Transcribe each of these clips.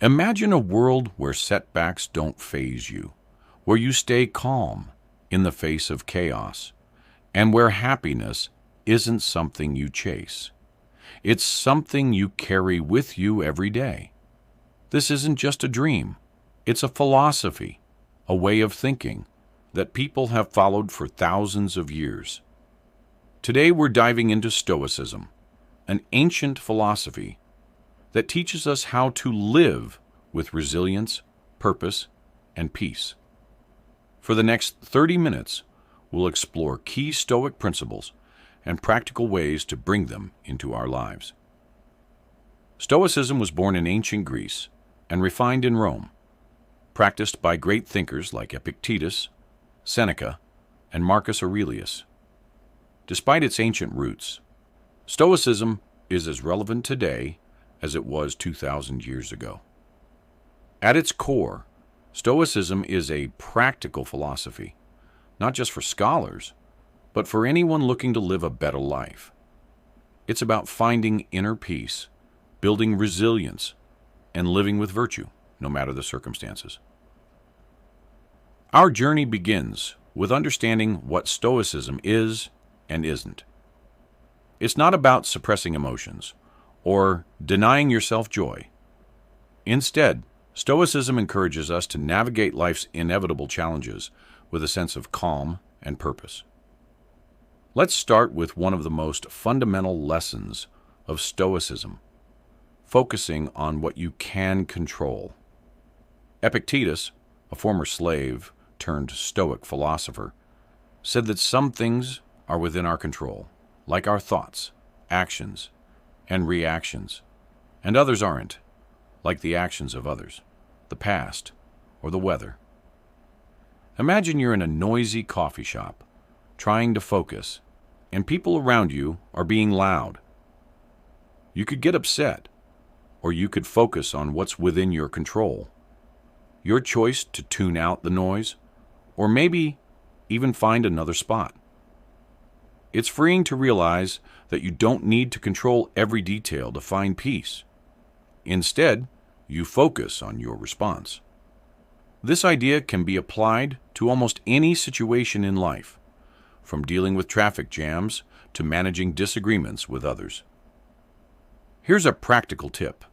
Imagine a world where setbacks don't faze you, where you stay calm in the face of chaos, and where happiness isn't something you chase. It's something you carry with you every day. This isn't just a dream. It's a philosophy, a way of thinking that people have followed for thousands of years. Today we're diving into Stoicism, an ancient philosophy that teaches us how to live with resilience, purpose, and peace. For the next 30 minutes, we'll explore key Stoic principles and practical ways to bring them into our lives. Stoicism was born in ancient Greece and refined in Rome, practiced by great thinkers like Epictetus, Seneca, and Marcus Aurelius. Despite its ancient roots, Stoicism is as relevant today as it was 2,000 years ago. At its core, Stoicism is a practical philosophy, not just for scholars, but for anyone looking to live a better life. It's about finding inner peace, building resilience, and living with virtue, no matter the circumstances. Our journey begins with understanding what Stoicism is and isn't. It's not about suppressing emotions or denying yourself joy. Instead, Stoicism encourages us to navigate life's inevitable challenges with a sense of calm and purpose. Let's start with one of the most fundamental lessons of Stoicism, focusing on what you can control. Epictetus, a former slave turned Stoic philosopher, said that some things are within our control, like our thoughts, actions, and reactions, and others aren't, like the actions of others, the past, or the weather. Imagine you're in a noisy coffee shop, trying to focus, and people around you are being loud. You could get upset, or you could focus on what's within your control. Your choice to tune out the noise, or maybe even find another spot. It's freeing to realize that you don't need to control every detail to find peace. Instead, you focus on your response. This idea can be applied to almost any situation in life, from dealing with traffic jams to managing disagreements with others. Here's a practical tip.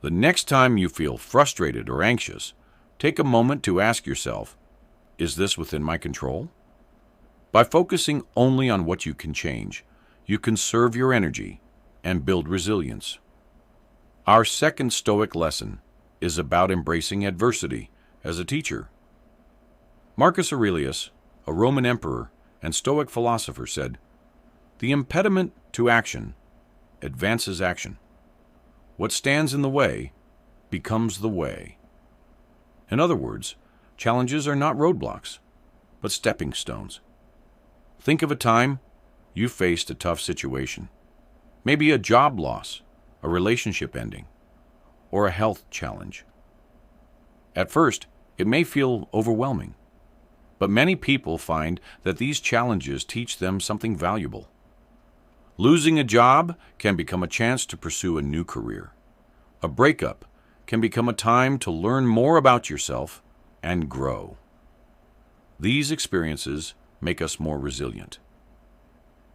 The next time you feel frustrated or anxious, take a moment to ask yourself, is this within my control? By focusing only on what you can change, you conserve your energy and build resilience. Our second Stoic lesson is about embracing adversity as a teacher. Marcus Aurelius, a Roman emperor and Stoic philosopher, said, "The impediment to action advances action. What stands in the way becomes the way." In other words, challenges are not roadblocks, but stepping stones. Think of a time you faced a tough situation, maybe a job loss, a relationship ending, or a health challenge. At first, it may feel overwhelming, but many people find that these challenges teach them something valuable. Losing a job can become a chance to pursue a new career. A breakup can become a time to learn more about yourself and grow. These experiences make us more resilient.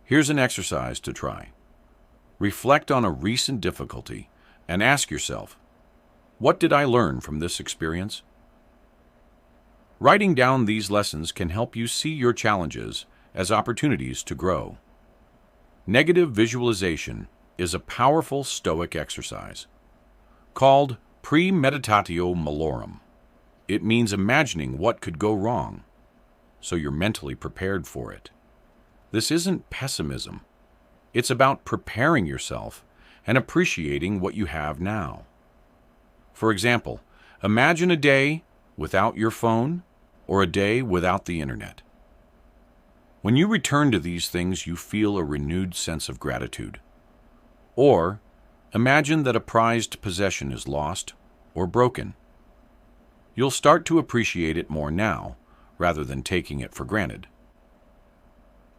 Here's an exercise to try. Reflect on a recent difficulty and ask yourself, what did I learn from this experience? Writing down these lessons can help you see your challenges as opportunities to grow. Negative visualization is a powerful Stoic exercise called premeditatio malorum. It means imagining what could go wrong, so you're mentally prepared for it. This isn't pessimism. It's about preparing yourself and appreciating what you have now. For example, imagine a day without your phone or a day without the internet. When you return to these things, you feel a renewed sense of gratitude. Or imagine that a prized possession is lost or broken. You'll start to appreciate it more now, rather than taking it for granted.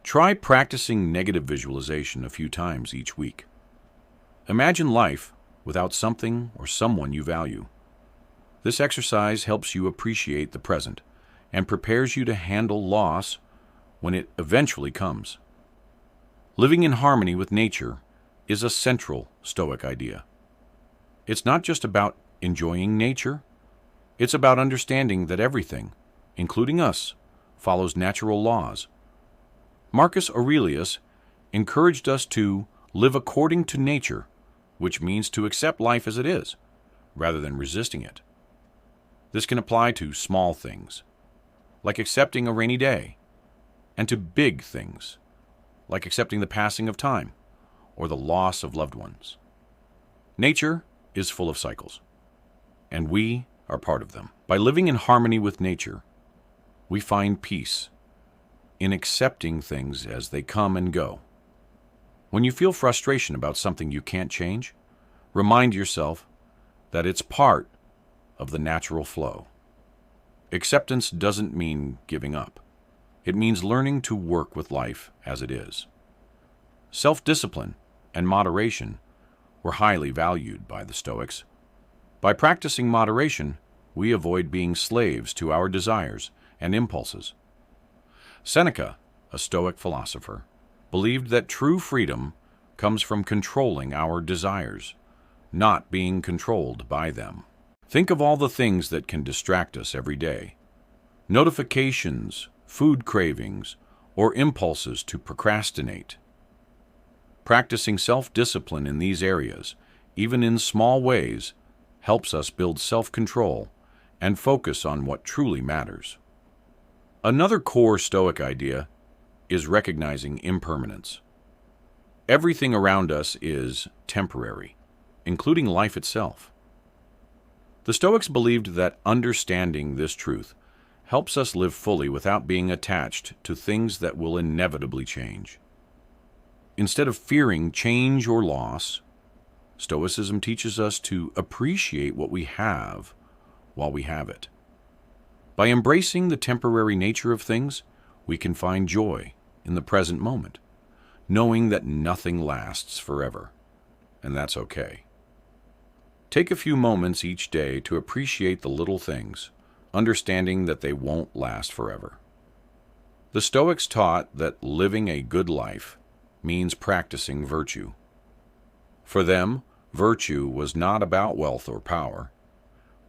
Try practicing negative visualization a few times each week. Imagine life without something or someone you value. This exercise helps you appreciate the present and prepares you to handle loss when it eventually comes. Living in harmony with nature is a central Stoic idea. It's not just about enjoying nature, it's about understanding that everything, including us, follows natural laws. Marcus Aurelius encouraged us to live according to nature, which means to accept life as it is, rather than resisting it. This can apply to small things, like accepting a rainy day, and to big things, like accepting the passing of time or the loss of loved ones. Nature is full of cycles, and we are part of them. By living in harmony with nature, we find peace in accepting things as they come and go. When you feel frustration about something you can't change, remind yourself that it's part of the natural flow. Acceptance doesn't mean giving up. It means learning to work with life as it is. Self-discipline and moderation were highly valued by the Stoics. By practicing moderation, we avoid being slaves to our desires and impulses. Seneca, a Stoic philosopher, believed that true freedom comes from controlling our desires, not being controlled by them. Think of all the things that can distract us every day. Notifications, food cravings, or impulses to procrastinate. Practicing self-discipline in these areas, even in small ways, helps us build self-control and focus on what truly matters. Another core Stoic idea is recognizing impermanence. Everything around us is temporary, including life itself. The Stoics believed that understanding this truth helps us live fully without being attached to things that will inevitably change. Instead of fearing change or loss, Stoicism teaches us to appreciate what we have while we have it. By embracing the temporary nature of things, we can find joy in the present moment, knowing that nothing lasts forever, and that's okay. Take a few moments each day to appreciate the little things, understanding that they won't last forever. The Stoics taught that living a good life means practicing virtue. For them, virtue was not about wealth or power,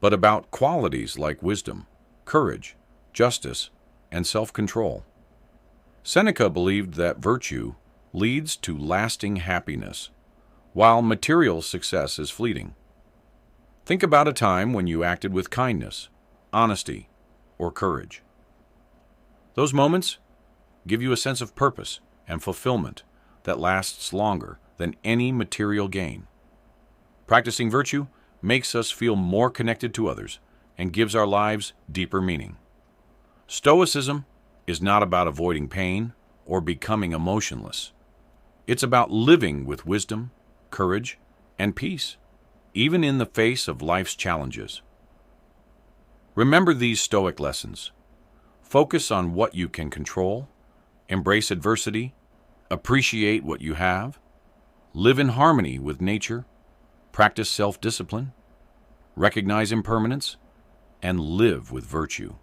but about qualities like wisdom, courage, justice, and self-control. Seneca believed that virtue leads to lasting happiness, while material success is fleeting. Think about a time when you acted with kindness, honesty, or courage. Those moments give you a sense of purpose and fulfillment that lasts longer than any material gain. Practicing virtue makes us feel more connected to others and gives our lives deeper meaning. Stoicism is not about avoiding pain or becoming emotionless. It's about living with wisdom, courage, and peace, even in the face of life's challenges. Remember these Stoic lessons. Focus on what you can control, embrace adversity, appreciate what you have, live in harmony with nature, practice self-discipline, recognize impermanence, and live with virtue.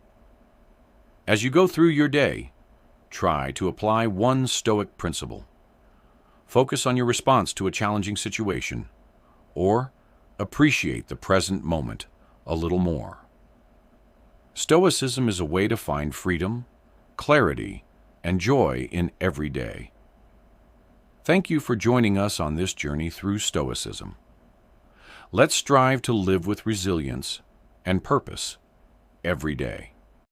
As you go through your day, try to apply one Stoic principle. Focus on your response to a challenging situation, or appreciate the present moment a little more. Stoicism is a way to find freedom, clarity, and joy in every day. Thank you for joining us on this journey through Stoicism. Let's strive to live with resilience and purpose every day.